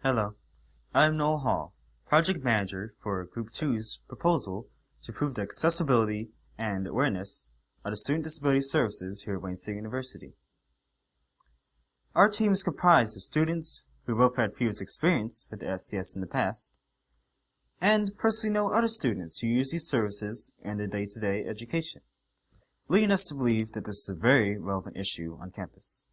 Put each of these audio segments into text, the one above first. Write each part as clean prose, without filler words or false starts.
Hello, I'm Noel Hall, Project Manager for Group Two's proposal to improve the accessibility and awareness of the Student Disability Services here at Wayne State University. Our team is comprised of students who both had previous experience with the SDS in the past, and personally know other students who use these services in their day-to-day education, leading us to believe that this is a very relevant issue on campus.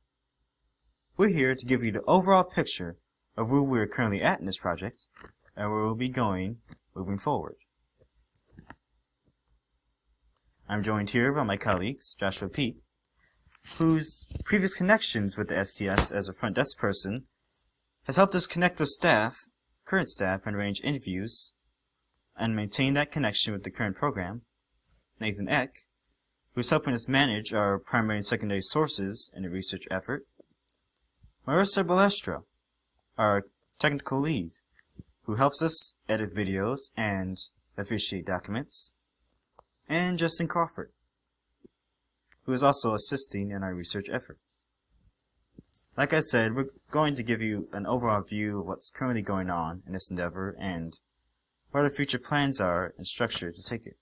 We're here to give you the overall picture of where we're currently at in this project, and where we'll be going moving forward. I'm joined here by my colleagues, Joshua Pete, whose previous connections with the SDS as a front desk person has helped us connect with current staff, and arrange interviews, and maintain that connection with the current program. Nathan Eck, who's helping us manage our primary and secondary sources in the research effort. Marissa Balestro, our technical lead, who helps us edit videos and officiate documents, and Justin Crawford, who is also assisting in our research efforts. Like I said, we're going to give you an overall view of what's currently going on in this endeavor and what our future plans are and structure to take it.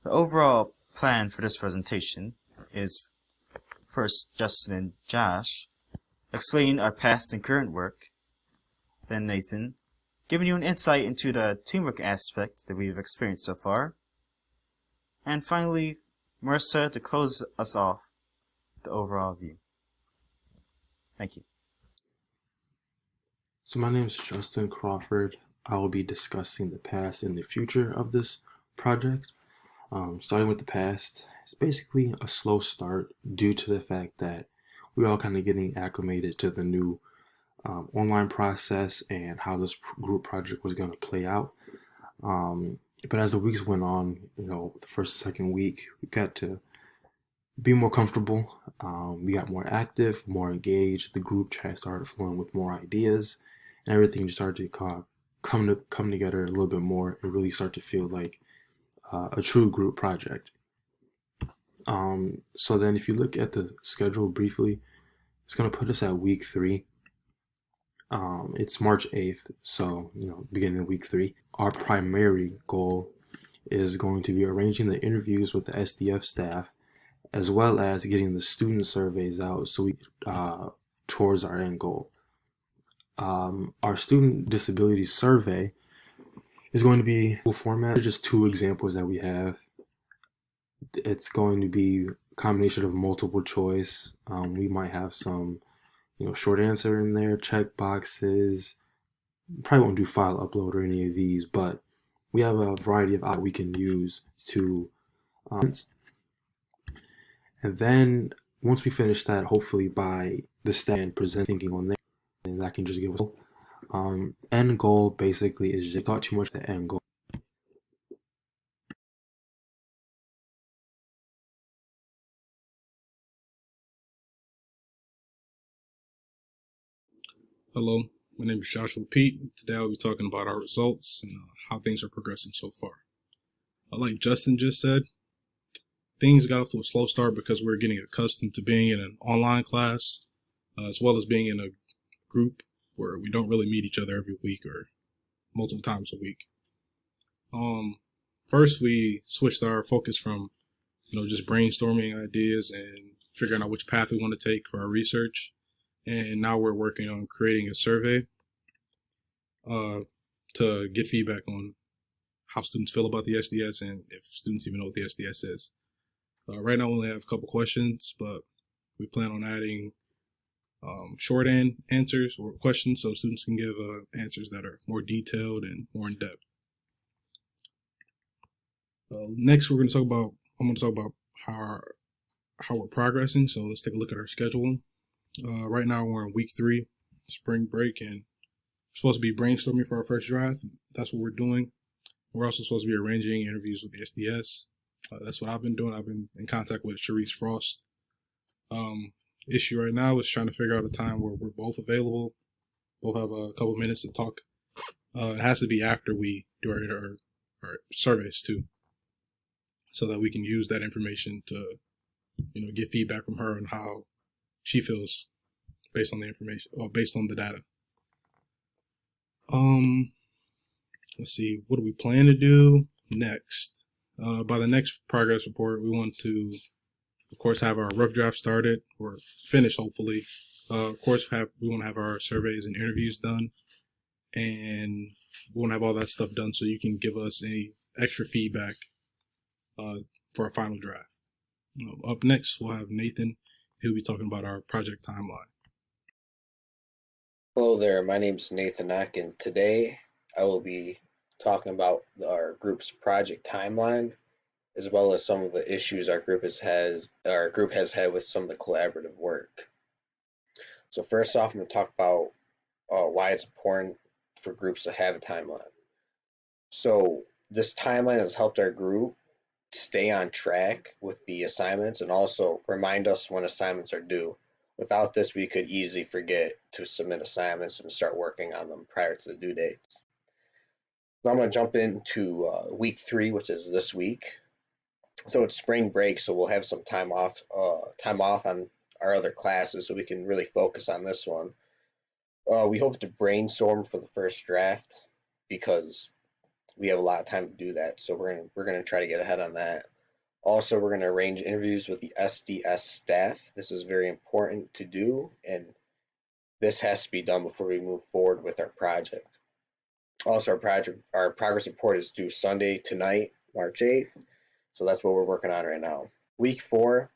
The overall plan for this presentation is first Justin and Josh explaining our past and current work, then Nathan giving you an insight into the teamwork aspect that we've experienced so far, and finally Marissa to close us off with the overall view. Thank you. So my name is Justin Crawford. I will be discussing the past and the future of this project. Starting with the past, it's basically a slow start due to the fact that we're all kind of getting acclimated to the new online process and how this group project was going to play out. But as the weeks went on, the first and second week, we got to be more comfortable. We got more active, more engaged. The group chat started flowing with more ideas, and everything just started to come together a little bit more and really start to feel like a true group project. So then if you look at the schedule briefly, it's going to put us at week 3. It's March 8th, so, beginning of week 3. Our primary goal is going to be arranging the interviews with the SDF staff, as well as getting the student surveys out so we towards our end goal. Our student disability survey is going to be full format. Just 2 examples that we have. It's going to be a combination of multiple choice. We might have some, short answer in there, check boxes. Probably won't do file upload or any of these, but we have a variety of we can use to. And then once we finish that, hopefully by the stand present thinking on there, and that can just give us end goal basically is just not too much the end goal. Hello, my name is Joshua Pete. Today I'll be talking about our results and how things are progressing so far. Like Justin just said, things got off to a slow start because we're getting accustomed to being in an online class, as well as being in a group where we don't really meet each other every week or multiple times a week. First, we switched our focus from, just brainstorming ideas and figuring out which path we want to take for our research. And now we're working on creating a survey to get feedback on how students feel about the SDS and if students even know what the SDS is. Right now we only have a couple questions, but we plan on adding short answers or questions so students can give answers that are more detailed and more in depth. Next, I'm going to talk about how we're progressing. So let's take a look at our schedule. Right now we're in week 3, spring break, and we're supposed to be brainstorming for our first draft. That's what we're doing. We're also supposed to be arranging interviews with the SDS. That's what I've been doing. I've been in contact with Sharice Frost. Issue right now is trying to figure out a time where we're both available. Both have a couple minutes to talk. It has to be after we do our surveys too, so that we can use that information to, get feedback from her on how she feels based on the information or based on the data. Let's see, what do we plan to do next? By the next progress report, we want to, of course, have our rough draft started or finished, hopefully. Of course, we want to have our surveys and interviews done, and we want to have all that stuff done so you can give us any extra feedback for our final draft. Up next, we'll have Nathan. He'll be talking about our project timeline. Hello there, my name is Nathan Eck, and today I will be talking about our group's project timeline, as well as some of the issues our group has had with some of the collaborative work. So first off, I'm going to talk about why it's important for groups to have a timeline. So this timeline has helped our group stay on track with the assignments and also remind us when assignments are due. Without this, we could easily forget to submit assignments and start working on them prior to the due dates. So I'm going to jump into week 3, which is this week. So it's spring break, so we'll have some time off on our other classes, so we can really focus on this one. We hope to brainstorm for the first draft because we have a lot of time to do that. So we're gonna try to get ahead on that. Also, we're gonna arrange interviews with the SDS staff. This is very important to do, and this has to be done before we move forward with our project. Also, our progress report is due Sunday tonight, March 8th. So that's what we're working on right now. Week 4,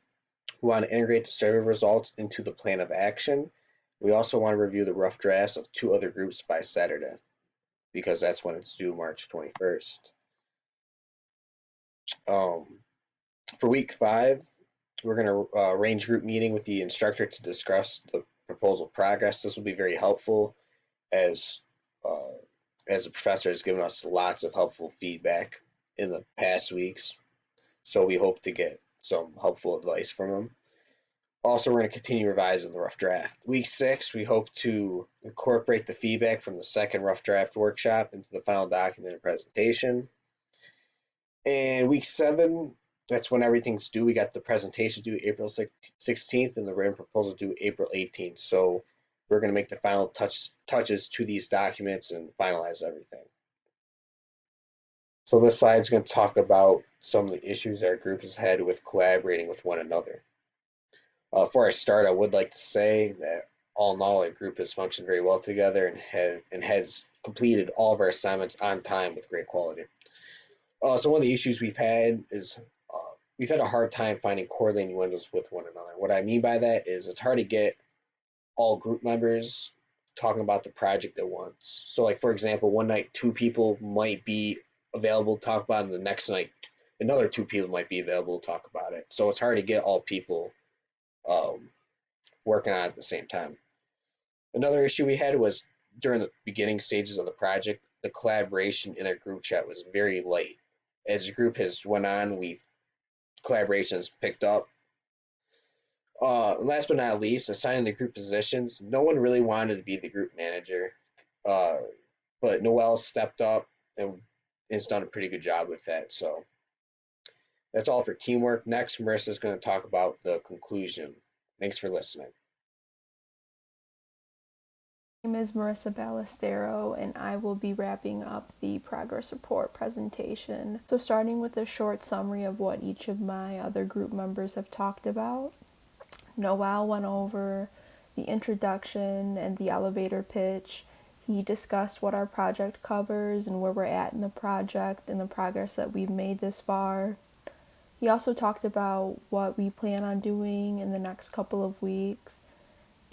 we want to integrate the survey results into the plan of action. We also want to review the rough drafts of 2 other groups by Saturday, because that's when it's due, March 21st. For week 5, we're going to arrange group meeting with the instructor to discuss the proposal progress. This will be very helpful as the professor has given us lots of helpful feedback in the past weeks. So we hope to get some helpful advice from him. Also, we're going to continue revising the rough draft. Week 6, we hope to incorporate the feedback from the second rough draft workshop into the final document and presentation. And week 7, that's when everything's due. We got the presentation due April 16th and the written proposal due April 18th. So we're going to make the final touches to these documents and finalize everything. So this slide is going to talk about some of the issues our group has had with collaborating with one another. Before I start, I would like to say that all in all, our group has functioned very well together and has completed all of our assignments on time with great quality. So one of the issues we've had is we've had a hard time finding coordinating windows with one another. What I mean by that is it's hard to get all group members talking about the project at once. So like, for example, one night 2 people might be available to talk about it, and the next night another 2 people might be available to talk about it. So it's hard to get all people working on it at the same time. Another issue we had was during the beginning stages of the project, the collaboration in our group chat was very light. As the group has went on, collaboration has picked up. Last but not least, assigning the group positions. No one really wanted to be the group manager, but Noel stepped up and has done a pretty good job with that. So that's all for teamwork. Next, Marissa is going to talk about the conclusion. Thanks for listening. My name is Marissa Ballestero, and I will be wrapping up the progress report presentation. So starting with a short summary of what each of my other group members have talked about. Noel went over the introduction and the elevator pitch. He discussed what our project covers and where we're at in the project and the progress that we've made this far. He also talked about what we plan on doing in the next couple of weeks,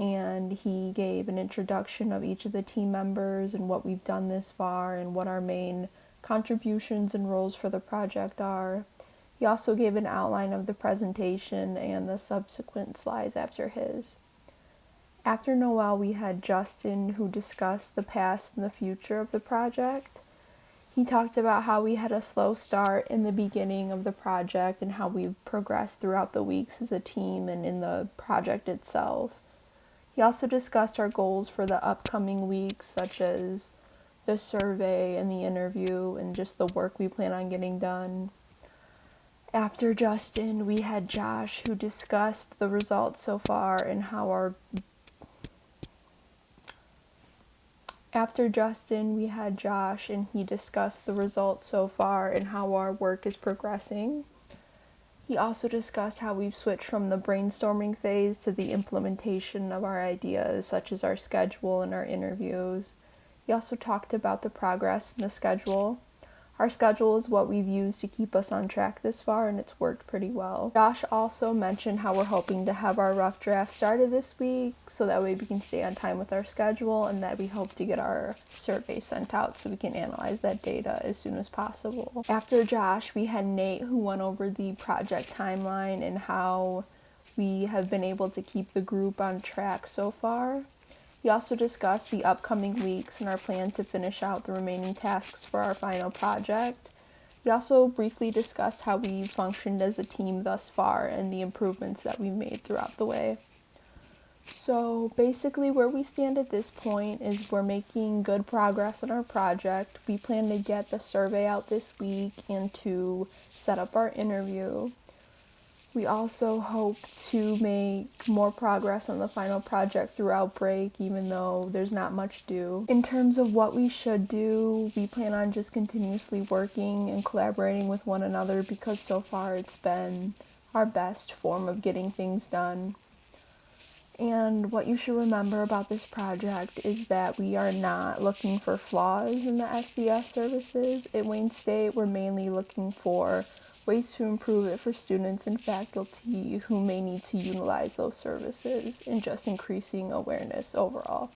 and he gave an introduction of each of the team members and what we've done this far and what our main contributions and roles for the project are. He also gave an outline of the presentation and the subsequent slides after his. After Noel, we had Justin, who discussed the past and the future of the project. He talked about how we had a slow start in the beginning of the project and how we've progressed throughout the weeks as a team and in the project itself. He also discussed our goals for the upcoming weeks, such as the survey and the interview and just the work we plan on getting done. After Justin, we had Josh, who discussed the results so far and how our After Justin, we had Josh, and he discussed the results so far and how our work is progressing. He also discussed how we've switched from the brainstorming phase to the implementation of our ideas, such as our schedule and our interviews. He also talked about the progress in the schedule. Our schedule is what we've used to keep us on track this far, and it's worked pretty well. Josh also mentioned how we're hoping to have our rough draft started this week, so that way we can stay on time with our schedule, and that we hope to get our survey sent out so we can analyze that data as soon as possible. After Josh, we had Nate, who went over the project timeline and how we have been able to keep the group on track so far. He also discussed the upcoming weeks and our plan to finish out the remaining tasks for our final project. He also briefly discussed how we functioned as a team thus far and the improvements that we made throughout the way. So basically where we stand at this point is we're making good progress on our project. We plan to get the survey out this week and to set up our interview. We also hope to make more progress on the final project throughout break, even though there's not much due. In terms of what we should do, we plan on just continuously working and collaborating with one another because so far it's been our best form of getting things done. And what you should remember about this project is that we are not looking for flaws in the SDS services. At Wayne State, we're mainly looking for ways to improve it for students and faculty who may need to utilize those services and just increasing awareness overall.